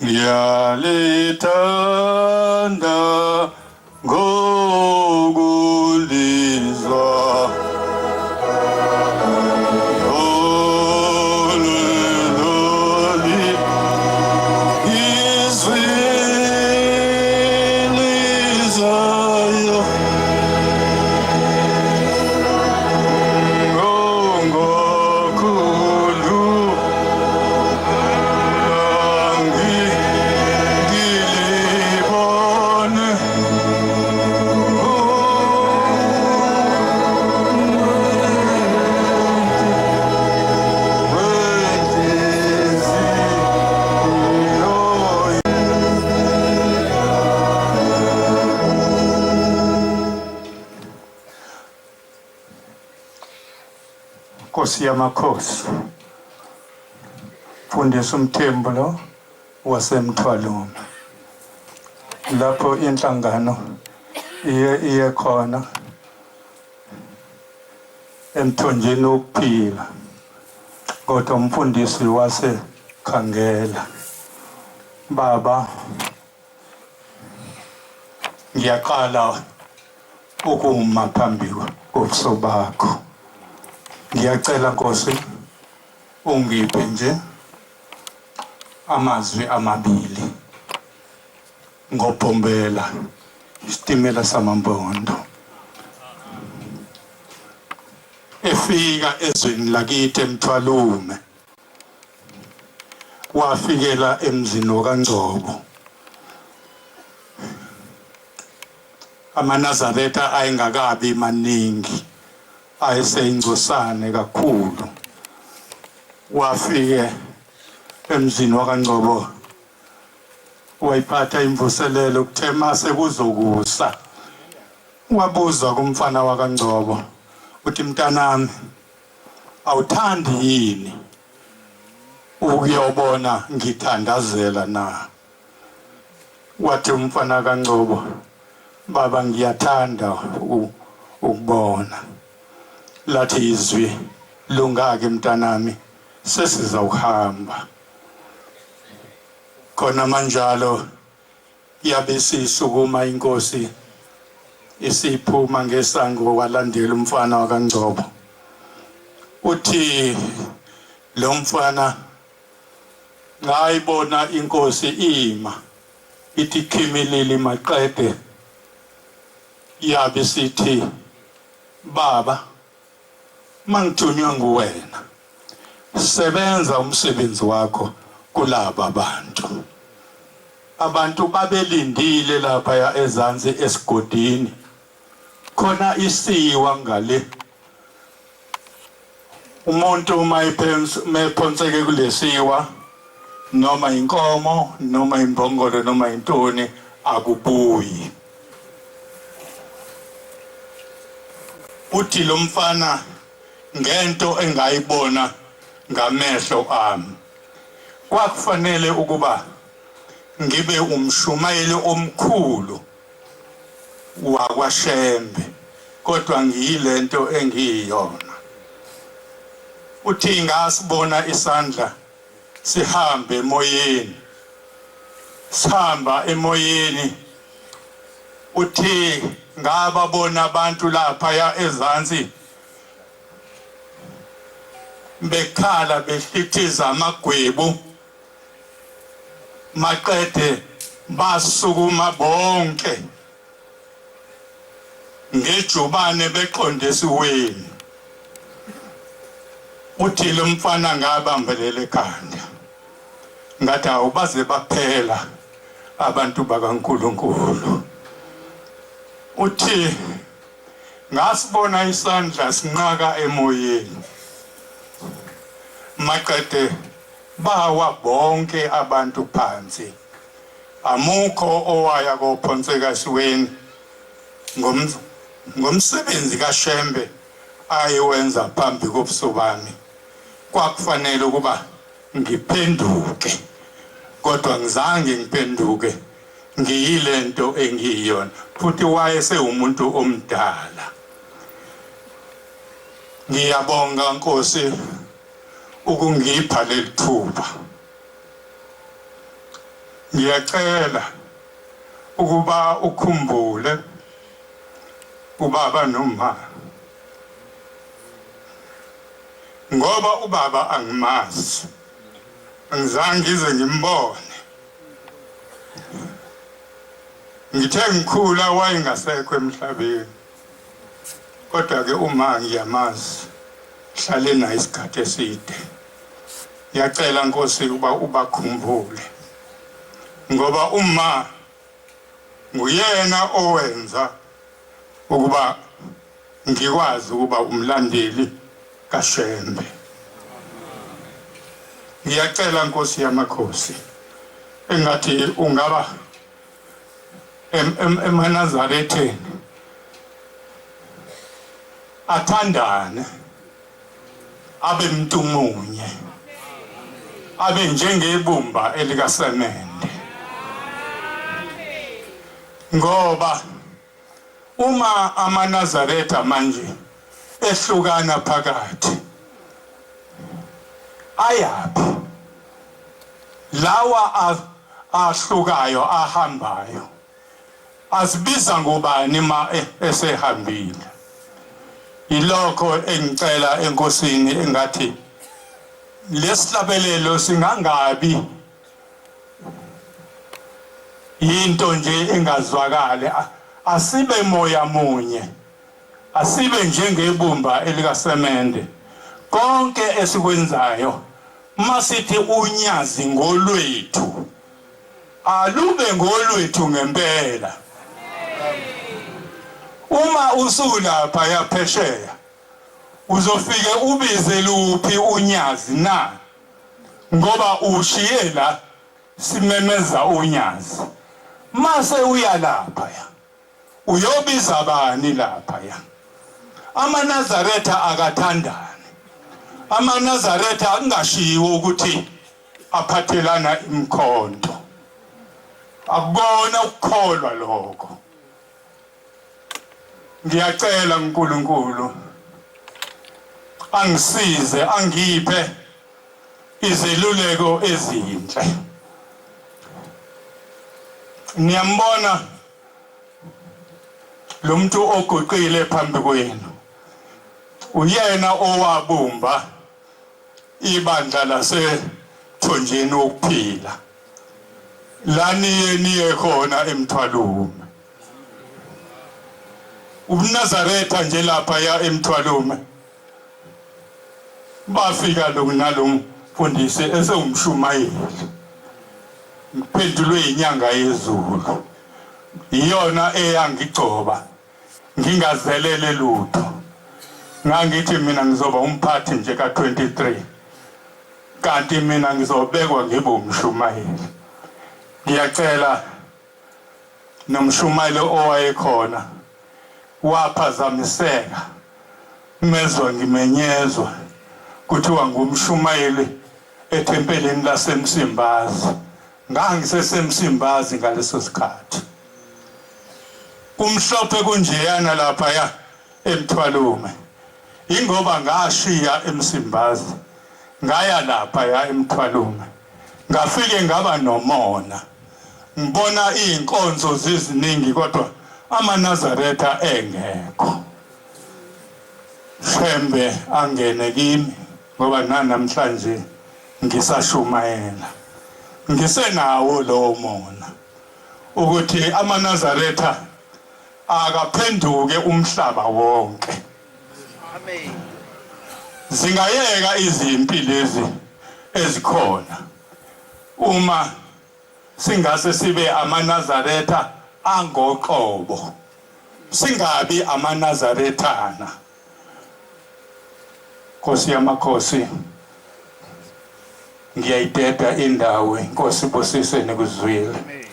ngiyalithanda ngokulizwa Nkosi yamakhosi, Mfundisi uMthembu lo wasemthwalume, lapho inhlangano iye khona emthonjeni wokuphila, kodwa umfundisi wasekhangela. Baba, ngiyaqala ukuma phambi kobuso bakho. Ngiyacela Nkosi ungiphe nje amazwi amabili ngobhombela isitimela samampondo efika ezweni lakithi emthwalume, wafikela emzini wakaNgcobo. AmaNazaretha ayengakabi maningi, ayeseyingcosane kakhulu. Wafike emzini wakaNgcobo, wayiphatha imvuselelo, ukuthe mase kuzokusa wabuza kumfana wakaNgcobo uthi, mntanami, awuthandi yini ukuyobona ngithandazela na? Wathi umfana kaNgcobo, baba, ngiyathanda ukubona. Lathi izwi, lungake mntanami, sesizawuhamba. Khona manjalo yabe sisukuma inkosi isiphuma ngesango, walandela umfana wakaNgcobo. Uthi lo mfana ngayibona inkosi ima ithi khimilili maqede, yabe sithi, baba, mangithunywa nguwena, sebenza umsebenzi wakho kulaba bantu. Abantu babelindile lapha ezansi esigodini, khona isiwa ngale. Umuntu uma ephonseke kulesiwa, noma inkomo noma imbongolo noma intoni, akubuyi. Uthi lo mfana, ngento engayibona ngamehlo ami, kwakufanele ukuba ngibe umshumayeli omkhulu wakwaShembe, kodwa ngiyilento engiyiyona. Uthi ngasibona isandla sihambe emoyeni, sihamba emoyeni. Uthi ngababona abantu lapha ezansi bekhala behlithiza amagwebu, maqede basukuma bonke ngejubane beqonde esiweni. Uthi lo mfana ngabambelela ekhanda, ngathi awubaze baphela abantu bakaNkulunkulu. Uthi ngasibona isandla sinqaka emoyeni, maqede bawa bonke abantu phansi, amukho owaya kophonseka esiweni ngomsebenzi kaShembe ayewenza phambi kobuso bami. Kwakufanele ukuba ngiphenduke, kodwa ngizange ngiphenduke, ngiyilento engiyiyona, futhi wayesewumuntu omdala. Ngiyabonga Nkosi ukungipha leli thuba. ngiyacela ukuba ukhumbule ubaba noma ngoba ubaba angimazi, angizange ngize ngimbone. Ngithe ngikhula wayengasekho emhlabeni, kodwa ke uma ngiyamazi hlale naye isikhathi eside. Ngiyacela Nkosi ukuba ubakhumbule, ngoba uma nguyena owenza ukuba ngikwazi ukuba umlandeli kaShembe. Ngiyacela Nkosi yamakhosi, engathi ungaba eManazaretheni athandane, abe umuntu munye, abe njengebumba elikasemende. Ngoba uma amaNazaretha manje ehlukana phakathi, ayaphi lawa ahlukayo ahambayo? Asibiza ngubani ma esehambile? Ilokho engicela enkosini engathi lesihlabelelo singangabi into nje engazwakali, asibe moya munye, asibe njengebumba elikasemende. Konke esikwenzayo masithi unyazi ngolwethu, alube ngolwethu ngempela. Uma usulapha yaphesheya uzofike ubize luphi unyazi na? Ngoba ushiye la simemeza unyazi. Mase uyalapha ya uyobiza bani lapha ya? AmaNazaretha akathandani, AmaNazaretha angashiwo ukuthi aphathelana imkhonto. Akubona ukukholwa lokho. Ngiyacela uNkulunkulu angisize, angiphe izeluleko ezinhle. Niyambona lo muntu ogoqile phambi kwenu, uyena owabumba ibandla laseThonjeni Wokuphila, la niye khona eMthwalume. UNazaretha nje lapha ya eMthwalume bafika lo mfundisi esewumshumayeli, ngiphendulwe inyanga yezulu, iyona eyangigcoba ngingazelele lutho. Ngangithi mina ngizoba umphathi nje ka-23, kanti mina ngizobekwa ngibe umshumayeli. Ngiyacela nomshumayeli owayekhona waphazamiseka, mezwa ngimenyezwa kuthiwa ngumshumayeli ethempelini laseMsimbazi. Ngangisesemsimbazi ngaleso sikhathi. Kumhlophe kunjeyana lapha ya eMthwalume, ingoba ngashiya eMsimbazi ngaya lapha ya eMthwalume, ngafike ngaba nomona, ngibona izinkonzo ziziningi kodwa amaNazaretha engekho. Shembe angene kimi ngoba namhlanje ngisashumayela, ngisenawo lo mona ukuthi amaNazaretha akaphenduke umhlaba wonke. Amen. Zingayeka izimpi lezi ezikhona uma singase sibe amaNazaretha angoqobo, singabi amaNazarethana. Nkosi yamakhosi, ngiyayideda indawo. Inkosi ibusise nikuzwile.